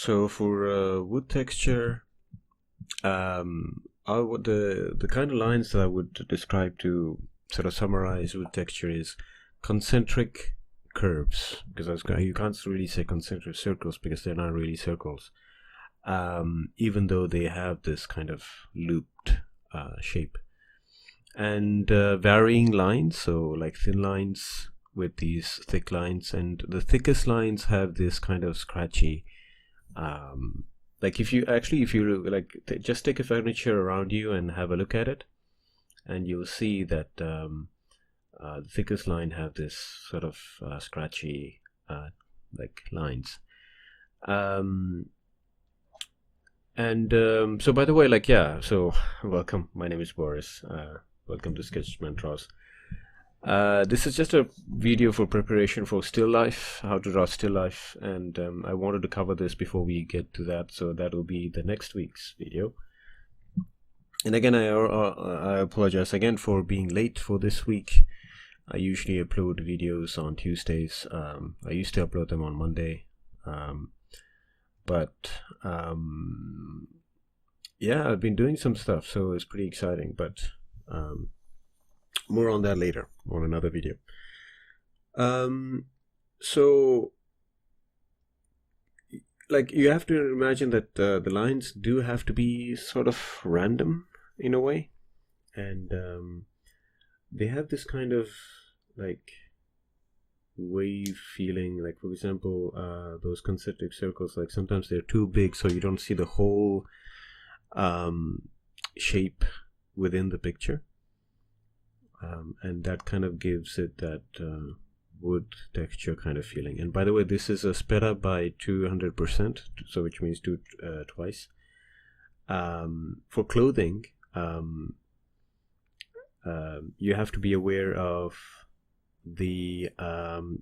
So for wood texture, the kind of lines that I would describe to sort of summarize wood texture is concentric curves, because you can't really say concentric circles because they're not really circles, even though they have this kind of looped shape, and varying lines, so like thin lines with these thick lines, and the thickest lines have this kind of scratchy, like if you like just take a furniture around you and have a look at it, and you'll see that the thickest line have this sort of scratchy like lines. So by the way, like, yeah, so welcome, my name is Boris. Welcome to Sketch Mantras. This is just a video for preparation for still life, how to draw still life, and I wanted to cover this before we get to that, so that will be the next week's video. And again, I apologize again for being late for this week. I usually upload videos on Tuesdays. I used to upload them on Monday, but yeah, I've been doing some stuff, so it's pretty exciting, but more on that later on another video. So like, you have to imagine that the lines do have to be sort of random in a way, and they have this kind of like wave feeling. Like, for example, those concentric circles, like sometimes they're too big, so you don't see the whole shape within the picture. And that kind of gives it that wood texture kind of feeling. And by the way, this is sped up by 200%, so which means twice. For clothing, you have to be aware of the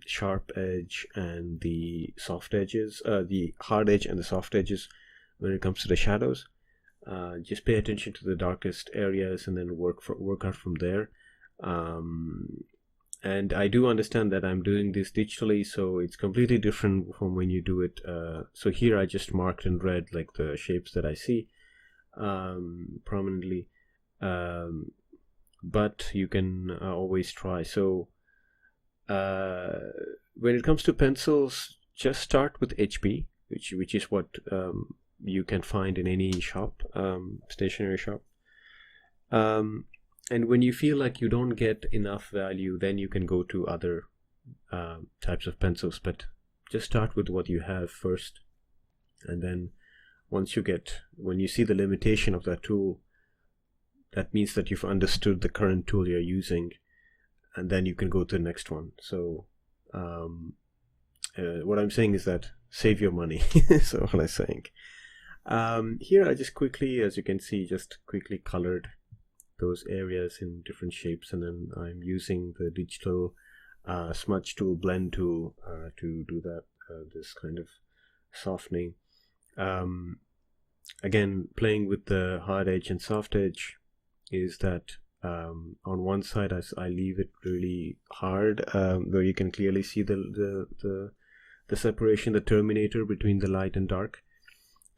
sharp edge and the soft edges, the hard edge and the soft edges when it comes to the shadows. Just pay attention to the darkest areas and then work out from there. And I do understand that I'm doing this digitally, so it's completely different from when you do it. So here I just marked in red like the shapes that I see prominently, but you can always try. So when it comes to pencils, just start with HB, which is what you can find in any shop, stationery shop. And when you feel like you don't get enough value, then you can go to other types of pencils, but just start with what you have first. And then when you see the limitation of that tool, that means that you've understood the current tool you're using, and then you can go to the next one. So what I'm saying is that save your money. So what I'm saying. Here I just quickly, as you can see, just quickly colored those areas in different shapes, and then I'm using the digital smudge tool, blend tool, to do that, this kind of softening. Again, playing with the hard edge and soft edge is that on one side I leave it really hard, where you can clearly see the separation, the terminator between the light and dark.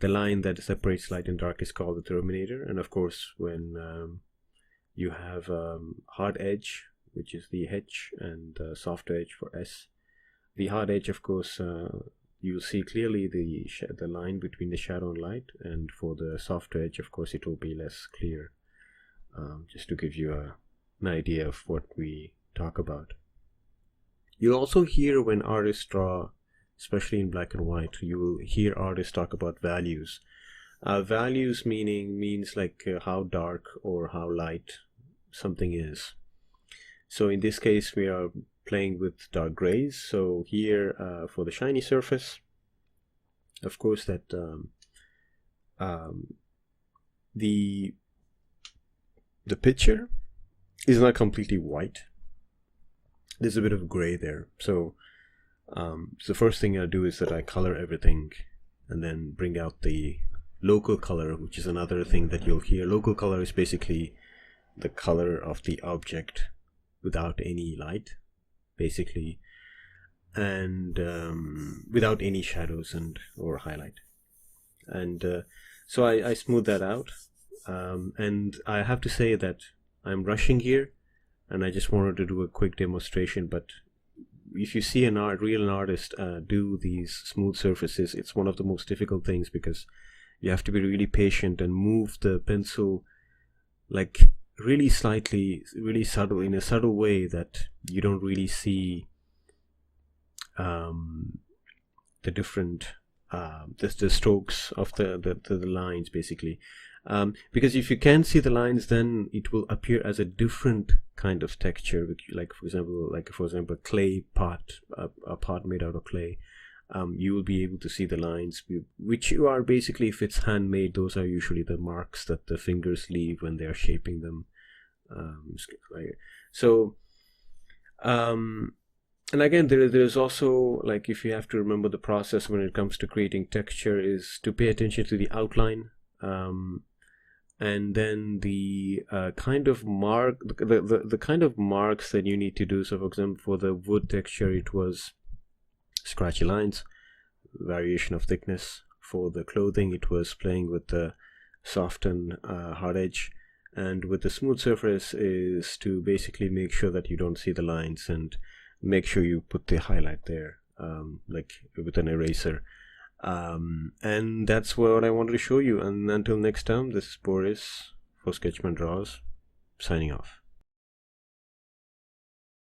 The line that separates light and dark is called the terminator. And of course, when you have hard edge, which is the H, and soft edge for S. The hard edge, of course, you'll see clearly the line between the shadow and light, and for the soft edge, of course, it will be less clear. Just to give you an idea of what we talk about. You'll also hear when artists draw, especially in black and white, you will hear artists talk about values. Values means like how dark or how light something is. So in this case we are playing with dark grays. So here for the shiny surface, of course that the picture is not completely white. There's a bit of gray there. So the first thing I do is that I color everything and then bring out the local color, which is another thing that you'll hear. Local color is basically the color of the object without any light, basically, and without any shadows or highlight. And so I smooth that out. And I have to say that I'm rushing here, and I just wanted to do a quick demonstration. But if you see an artist do these smooth surfaces, it's one of the most difficult things, because you have to be really patient and move the pencil like really slightly, really subtle, in a subtle way that you don't really see the different the strokes of the lines, basically. Because if you can see the lines, then it will appear as a different kind of texture, like for example clay pot, a pot made out of clay. You will be able to see the lines, which are basically, if it's handmade, those are usually the marks that the fingers leave when they are shaping them. So and again, there's also, like, if you have to remember the process when it comes to creating texture, is to pay attention to the outline, and then the kind of the kind of marks that you need to do. So for example, for the wood texture, it was scratchy lines, variation of thickness. For the clothing, it was playing with the soft and hard edge. And with the smooth surface is to basically make sure that you don't see the lines, and make sure you put the highlight there, like with an eraser. And that's what I wanted to show you. And until next time, this is Boris for Sketchman Draws, signing off.